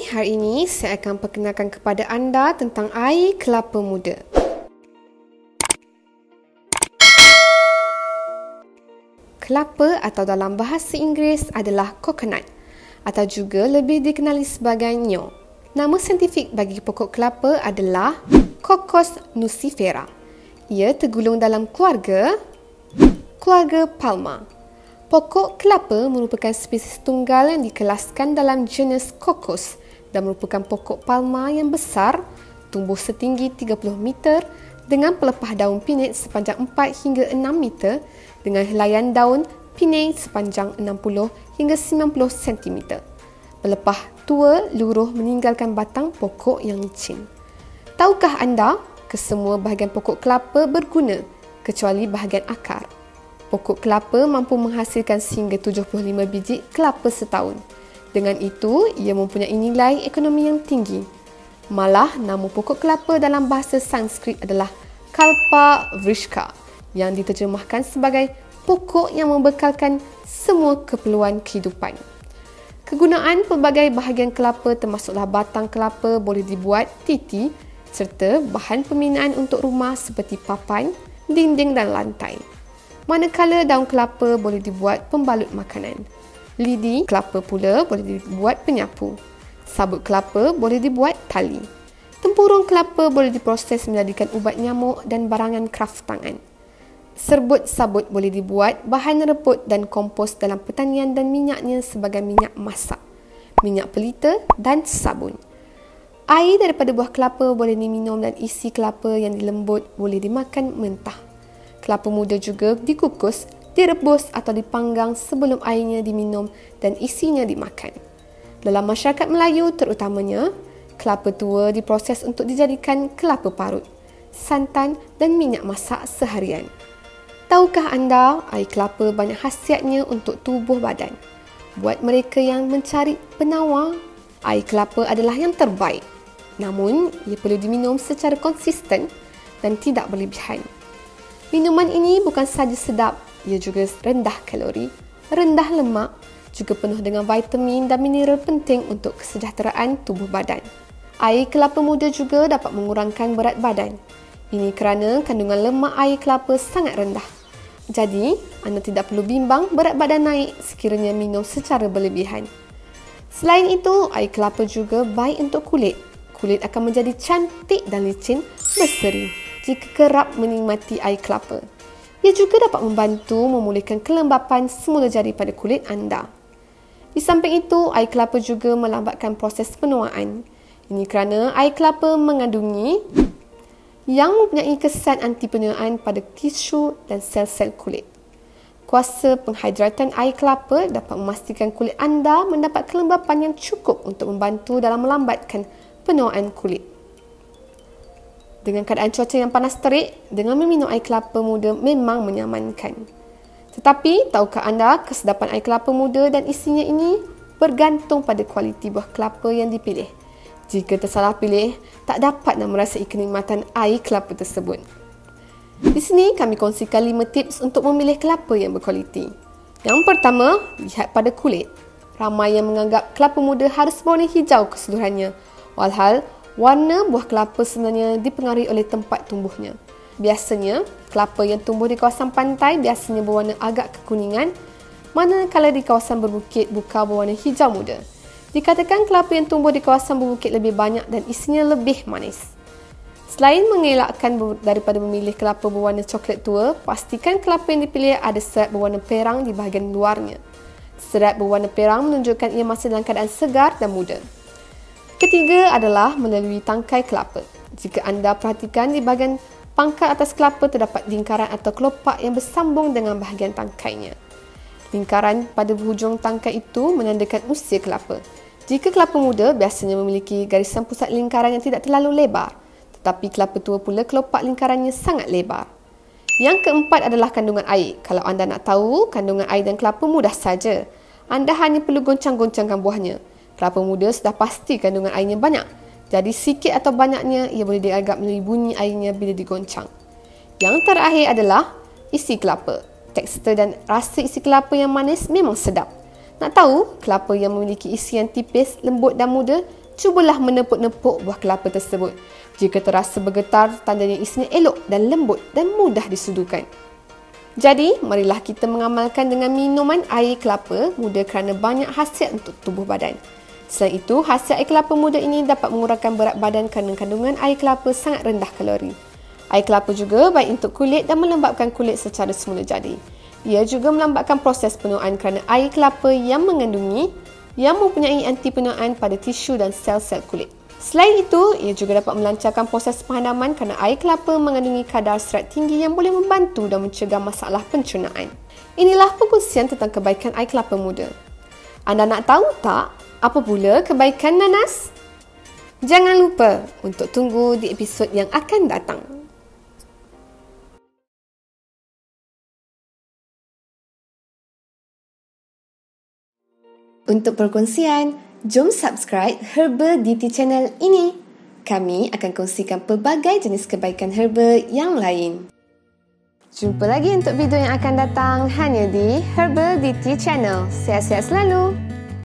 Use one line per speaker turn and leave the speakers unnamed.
hari ini saya akan perkenalkan kepada anda tentang air kelapa muda. Kelapa atau dalam bahasa Inggeris adalah coconut atau juga lebih dikenali sebagai nyo. Nama saintifik bagi pokok kelapa adalah Cocos nucifera. Ia tergolong dalam keluarga Palma. Pokok kelapa merupakan spesies tunggal yang dikelaskan dalam genus Cocos dan merupakan pokok palma yang besar, tumbuh setinggi 30 meter dengan pelepah daun pinit sepanjang 4 hingga 6 meter dengan helaian daun pinit sepanjang 60 hingga 90 cm. Pelepah tua luruh meninggalkan batang pokok yang licin. Tahukah anda kesemua bahagian pokok kelapa berguna kecuali bahagian akar? Pokok kelapa mampu menghasilkan sehingga 75 biji kelapa setahun. Dengan itu, ia mempunyai nilai ekonomi yang tinggi. Malah, nama pokok kelapa dalam bahasa Sanskrit adalah Kalpa Vrishka yang diterjemahkan sebagai pokok yang membekalkan semua keperluan kehidupan. Kegunaan pelbagai bahagian kelapa termasuklah batang kelapa boleh dibuat titi serta bahan pembinaan untuk rumah seperti papan, dinding dan lantai. Manakala daun kelapa boleh dibuat pembalut makanan. Lidi kelapa pula boleh dibuat penyapu. Sabut kelapa boleh dibuat tali. Tempurung kelapa boleh diproses menjadikan ubat nyamuk dan barangan kraft tangan. Serbut sabut boleh dibuat bahan reput dan kompos dalam pertanian dan minyaknya sebagai minyak masak, minyak pelita dan sabun. Air daripada buah kelapa boleh diminum dan isi kelapa yang dilembut boleh dimakan mentah. Kelapa muda juga dikukus, direbus atau dipanggang sebelum airnya diminum dan isinya dimakan. Dalam masyarakat Melayu terutamanya, kelapa tua diproses untuk dijadikan kelapa parut, santan dan minyak masak seharian. Tahukah anda air kelapa banyak khasiatnya untuk tubuh badan? Buat mereka yang mencari penawar, air kelapa adalah yang terbaik. Namun, ia perlu diminum secara konsisten dan tidak berlebihan. Minuman ini bukan sahaja sedap, ia juga rendah kalori, rendah lemak, juga penuh dengan vitamin dan mineral penting untuk kesejahteraan tubuh badan. Air kelapa muda juga dapat mengurangkan berat badan. Ini kerana kandungan lemak air kelapa sangat rendah. Jadi, anda tidak perlu bimbang berat badan naik sekiranya minum secara berlebihan. Selain itu, air kelapa juga baik untuk kulit. Kulit akan menjadi cantik dan licin berseri jika kerap menikmati air kelapa. Ia juga dapat membantu memulihkan kelembapan semula jari pada kulit anda. Di samping itu, air kelapa juga melambatkan proses penuaan. Ini kerana air kelapa mengandungi yang mempunyai kesan anti penuaan pada tisu dan sel-sel kulit. Kuasa penghidratan air kelapa dapat memastikan kulit anda mendapat kelembapan yang cukup untuk membantu dalam melambatkan penuaan kulit. Dengan keadaan cuaca yang panas terik, dengan meminum air kelapa muda memang menyamankan. Tetapi, tahukah anda kesedapan air kelapa muda dan isinya ini bergantung pada kualiti buah kelapa yang dipilih. Jika tersalah pilih, tak dapat nak merasai kenikmatan air kelapa tersebut. Di sini kami kongsikan 5 tips untuk memilih kelapa yang berkualiti. Yang pertama, lihat pada kulit. Ramai yang menganggap kelapa muda harus berwarna hijau keseluruhannya. Walhal, warna buah kelapa sebenarnya dipengaruhi oleh tempat tumbuhnya. Biasanya, kelapa yang tumbuh di kawasan pantai biasanya berwarna agak kekuningan, manakala di kawasan berbukit buka berwarna hijau muda. Dikatakan kelapa yang tumbuh di kawasan berbukit lebih banyak dan isinya lebih manis. Selain mengelakkan daripada memilih kelapa berwarna coklat tua, pastikan kelapa yang dipilih ada serat berwarna perang di bahagian luarnya. Serat berwarna perang menunjukkan ia masih dalam keadaan segar dan muda. Ketiga adalah melalui tangkai kelapa. Jika anda perhatikan di bahagian pangkal atas kelapa terdapat lingkaran atau kelopak yang bersambung dengan bahagian tangkainya. Lingkaran pada hujung tangkai itu menandakan usia kelapa. Jika kelapa muda biasanya memiliki garisan pusat lingkaran yang tidak terlalu lebar, tetapi kelapa tua pula kelopak lingkarannya sangat lebar. Yang keempat adalah kandungan air. Kalau anda nak tahu kandungan air dan kelapa mudah saja. Anda hanya perlu goncang-goncangkan buahnya. Kelapa muda sudah pasti kandungan airnya banyak. Jadi sikit atau banyaknya ia boleh dianggap melalui bunyi airnya bila digoncang. Yang terakhir adalah isi kelapa. Tekstur dan rasa isi kelapa yang manis memang sedap. Nak tahu kelapa yang memiliki isi yang tipis, lembut dan muda cubalah menepuk-nepuk buah kelapa tersebut. Jika terasa bergetar, tandanya isinya elok dan lembut dan mudah disuduhkan. Jadi, marilah kita mengamalkan dengan minuman air kelapa muda kerana banyak khasiat untuk tubuh badan. Selain itu, khasiat air kelapa muda ini dapat mengurangkan berat badan kerana kandungan air kelapa sangat rendah kalori. Air kelapa juga baik untuk kulit dan melembabkan kulit secara semula jadi. Ia juga melambatkan proses penuaan kerana air kelapa yang mempunyai anti penuaan pada tisu dan sel-sel kulit. Selain itu, ia juga dapat melancarkan proses penghadaman kerana air kelapa mengandungi kadar serat tinggi yang boleh membantu dan mencegah masalah pencernaan. Inilah perkongsian tentang kebaikan air kelapa muda. Anda nak tahu tak apa pula kebaikan nanas? Jangan lupa untuk tunggu di episod yang akan datang. Untuk perkongsian, jom subscribe Herbal DT Channel ini. Kami akan kongsikan pelbagai jenis kebaikan herbal yang lain. Jumpa lagi untuk video yang akan datang hanya di Herbal DT Channel. Sihat-sihat selalu!